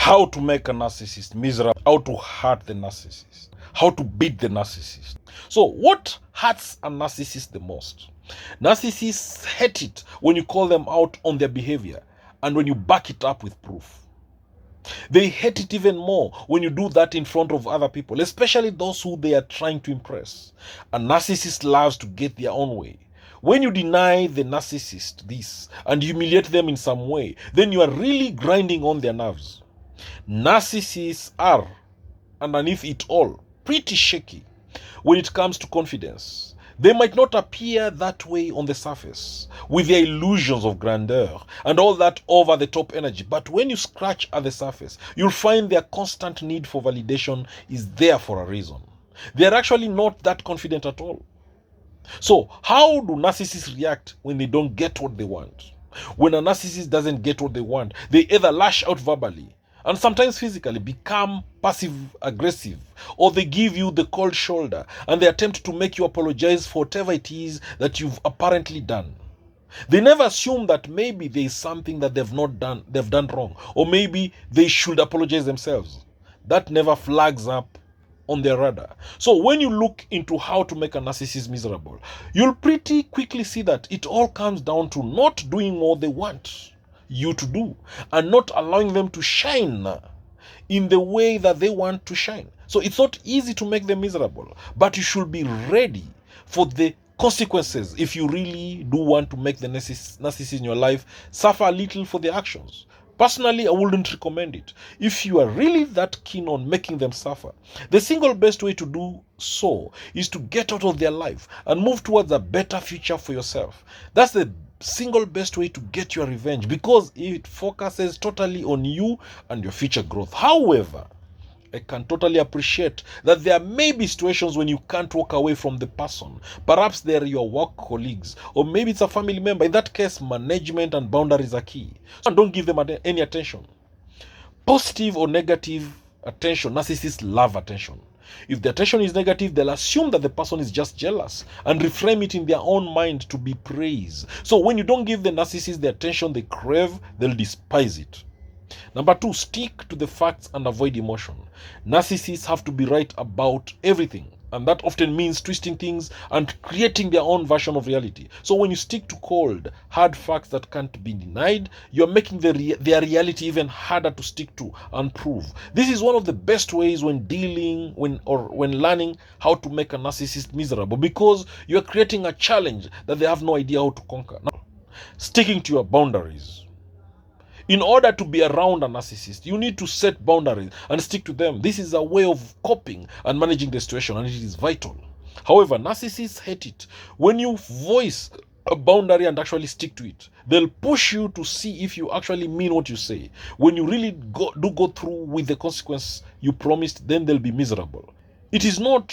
How to make a narcissist miserable, how to hurt the narcissist, how to beat the narcissist. So, what hurts a narcissist the most? Narcissists hate it when you call them out on their behavior and when you back it up with proof. They hate it even more when you do that in front of other people, especially those who they are trying to impress. A narcissist loves to get their own way. When you deny the narcissist this and humiliate them in some way, then you are really grinding on their nerves. Narcissists are, underneath it all, pretty shaky when it comes to confidence. They might not appear that way on the surface, with their illusions of grandeur and all that over-the-top energy, but when you scratch at the surface, you'll find their constant need for validation is there for a reason. They're actually not that confident at all. So, how do narcissists react when they don't get what they want? When a narcissist doesn't get what they want, they either lash out verbally and sometimes physically, become passive-aggressive, or they give you the cold shoulder and they attempt to make you apologize for whatever it is that you've apparently done. They never assume that maybe there is something that they've done wrong, or maybe they should apologize themselves. That never flags up on their radar. So when you look into how to make a narcissist miserable, you'll pretty quickly see that it all comes down to not doing what they want you to do and not allowing them to shine in the way that they want to shine. So it's not easy to make them miserable, but you should be ready for the consequences if you really do want to make the narcissist in your life suffer a little for their actions. Personally, I wouldn't recommend it. If you are really that keen on making them suffer, the single best way to do so is to get out of their life and move towards a better future for yourself. That's the single best way to get your revenge, because it focuses totally on you and your future growth. However, I can totally appreciate that there may be situations when you can't walk away from the person. Perhaps they're your work colleagues, or maybe it's a family member. In that case, management and boundaries are key. So don't give them any attention. Positive or negative attention, narcissists love attention. If the attention is negative, they'll assume that the person is just jealous and reframe it in their own mind to be praise. So when you don't give the narcissist the attention they crave, they'll despise it. Number 2, stick to the facts and avoid emotion. Narcissists have to be right about everything, and that often means twisting things and creating their own version of reality. So when you stick to cold, hard facts that can't be denied, you're making their reality even harder to stick to and prove. This is one of the best ways when learning how to make a narcissist miserable, because you're creating a challenge that they have no idea how to conquer. Now, sticking to your boundaries. In order to be around a narcissist, you need to set boundaries and stick to them. This is a way of coping and managing the situation, and it is vital. However, narcissists hate it when you voice a boundary and actually stick to it. They'll push you to see if you actually mean what you say. When you really go through with the consequence you promised, then they'll be miserable. It is not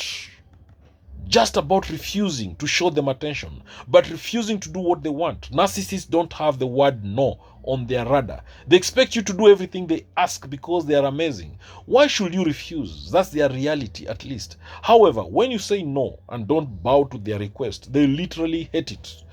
just about refusing to show them attention, but refusing to do what they want. Narcissists don't have the word no on their radar. They expect you to do everything they ask because they are amazing. Why should you refuse? That's their reality, at least. However, when you say no and don't bow to their request, they literally hate it.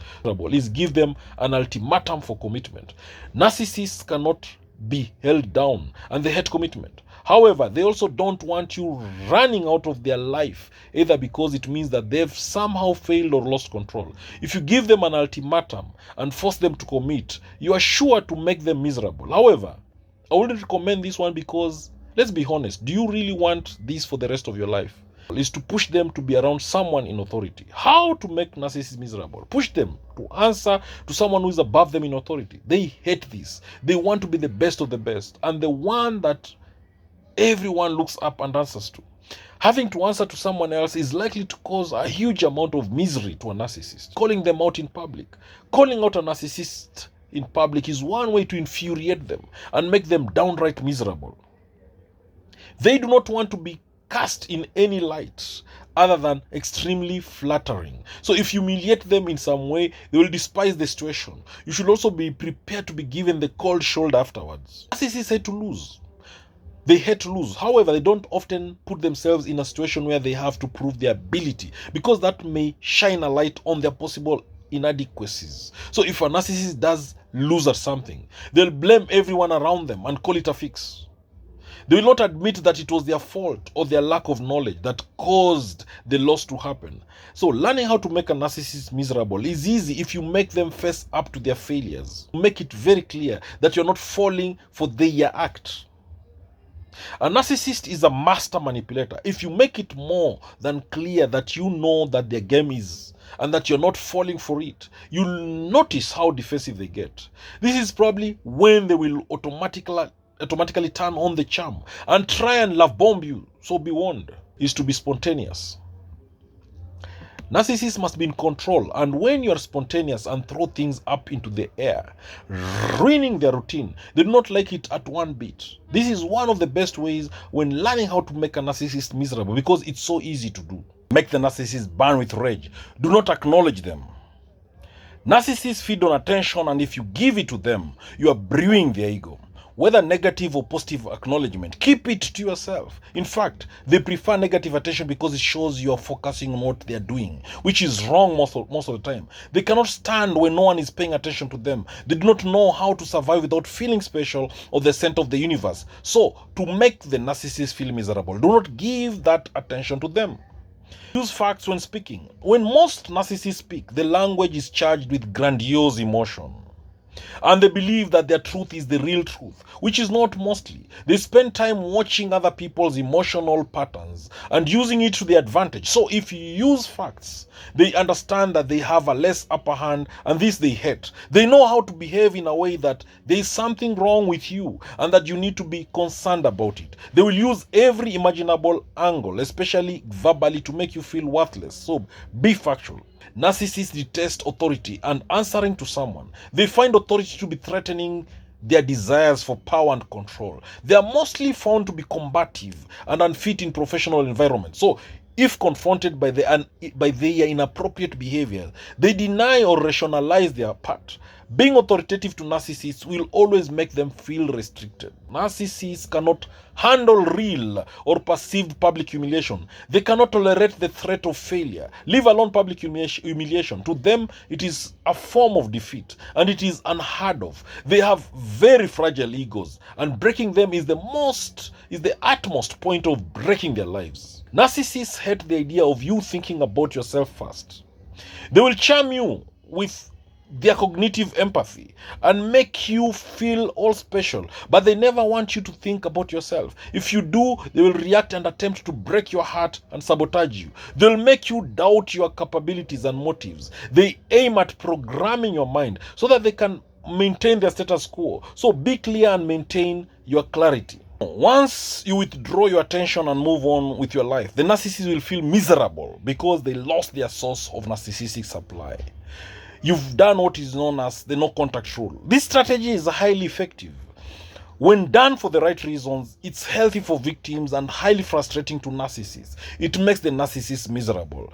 Is give them an ultimatum for commitment. Narcissists cannot be held down, and they hate commitment. However, they also don't want you running out of their life, either because it means that they've somehow failed or lost control. If you give them an ultimatum and force them to commit, you are sure to make them miserable. However, I wouldn't recommend this one because, let's be honest, do you really want this for the rest of your life? Is to push them to be around someone in authority. How to make narcissists miserable? Push them to answer to someone who is above them in authority. They hate this. They want to be the best of the best, and the one that everyone looks up and answers to. Having to answer to someone else is likely to cause a huge amount of misery to a narcissist. Calling them out in public. Calling out a narcissist in public is one way to infuriate them and make them downright miserable. They do not want to be cast in any light other than extremely flattering. So if you humiliate them in some way, they will despise the situation. You should also be prepared to be given the cold shoulder afterwards. Narcissists hate to lose. They hate to lose. However, they don't often put themselves in a situation where they have to prove their ability, because that may shine a light on their possible inadequacies. So if a narcissist does lose at something, they'll blame everyone around them and call it a fix. They will not admit that it was their fault or their lack of knowledge that caused the loss to happen. So learning how to make a narcissist miserable is easy if you make them face up to their failures. Make it very clear that you're not falling for their act. A narcissist is a master manipulator. If you make it more than clear that you know that their game is and that you're not falling for it, you'll notice how defensive they get. This is probably when they will automatically turn on the charm and try and love bomb you. So be warned, is to be spontaneous. Narcissists must be in control, and when you are spontaneous and throw things up into the air, ruining their routine, they do not like it at one bit. This is one of the best ways when learning how to make a narcissist miserable, because it's so easy to do. Make the narcissist burn with rage. Do not acknowledge them. Narcissists feed on attention, and if you give it to them, you are brewing their ego. Whether negative or positive acknowledgement, keep it to yourself. In fact, they prefer negative attention because it shows you are focusing on what they are doing, which is wrong most of the time. They cannot stand when no one is paying attention to them. They do not know how to survive without feeling special or the center of the universe. So, to make the narcissist feel miserable, do not give that attention to them. Use facts when speaking. When most narcissists speak, the language is charged with grandiose emotion. And they believe that their truth is the real truth, which is not mostly. They spend time watching other people's emotional patterns and using it to their advantage. So if you use facts, they understand that they have a less upper hand, and this they hate. They know how to behave in a way that there is something wrong with you and that you need to be concerned about it. They will use every imaginable angle, especially verbally, to make you feel worthless. So be factual. Narcissists detest authority and answering to someone. They find authority to be threatening their desires for power and control. They are mostly found to be combative and unfit in professional environments. So, if confronted by their inappropriate behavior, they deny or rationalize their part. Being authoritative to narcissists will always make them feel restricted. Narcissists cannot handle real or perceived public humiliation. They cannot tolerate the threat of failure, leave alone public humiliation. To them, it is a form of defeat, and it is unheard of. They have very fragile egos, and breaking them is the utmost point of breaking their lives. Narcissists hate the idea of you thinking about yourself first. They will charm you with their cognitive empathy and make you feel all special, but they never want you to think about yourself. If you do, they will react and attempt to break your heart and sabotage you. They'll make you doubt your capabilities and motives. They aim at programming your mind so that they can maintain their status quo. So be clear and maintain your clarity. Once you withdraw your attention and move on with your life, the narcissist will feel miserable because they lost their source of narcissistic supply. You've done what is known as the no contact rule. This strategy is highly effective. When done for the right reasons, it's healthy for victims and highly frustrating to narcissists. It makes the narcissist miserable.